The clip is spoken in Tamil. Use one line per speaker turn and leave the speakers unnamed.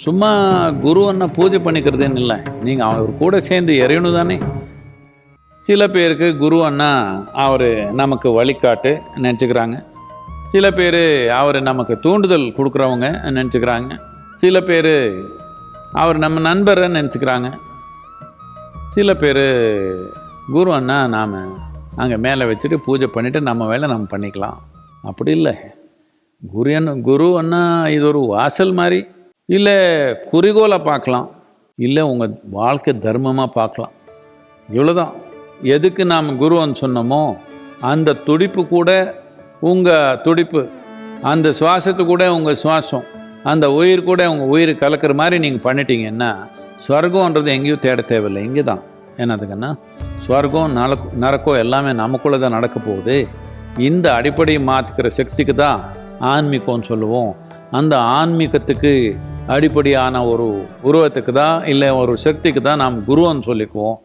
சும்மா குருவನ್ನ பூஜை பண்ணிக்கிறதுன்னு இல்லை, நீங்கள் அவர் கூட சேர்ந்து இறையணும் தானே. சில பேருக்கு குருவன்னா அவர் நமக்கு வழிகாட்டு நினச்சிக்கிறாங்க, சில பேர் அவர் நமக்கு தூண்டுதல் கொடுக்குறவங்க நினச்சிக்கிறாங்க, சில பேர் அவர் நம்ம நண்பரை நினச்சிக்கிறாங்க, சில பேர் குருவன்னா நாம் அங்கே மேலே வச்சுட்டு பூஜை பண்ணிவிட்டு நம்ம வேலை நம்ம பண்ணிக்கலாம். அப்படி இல்லை. குருவன்னா இது ஒரு வாசல் மாதிரி, இல்லை குறிக்கோளை பார்க்கலாம், இல்லை உங்கள் வாழ்க்கை தர்மமாக பார்க்கலாம். இவ்வளோதான். எதுக்கு நாம் குருவன்னு சொன்னோமோ அந்த துடிப்பு கூட உங்கள் துடிப்பு, அந்த சுவாசத்து கூட உங்கள் சுவாசம், அந்த உயிர் கூட உங்கள் உயிர் கலக்கிற மாதிரி நீங்கள் பண்ணிட்டீங்கன்னா ஸ்வர்க்கம்ன்றது எங்கேயும் தேட தேவையில்லை, இங்கே தான். என்னதுக்குன்னா ஸ்வர்க்கம் நரக்கம் எல்லாமே நமக்குள்ளே தான் நடக்க போகுது. இந்த அடிப்படையை மாற்றிக்கிற சக்திக்கு தான் ஆன்மீகம்னு சொல்லுவோம். அந்த ஆன்மீகத்துக்கு அடிப்படையான ஒரு உருவத்துக்கு தான், இல்லை ஒரு சக்திக்கு தான் நாம் குருவன்னு சொல்லிக்குவோம்.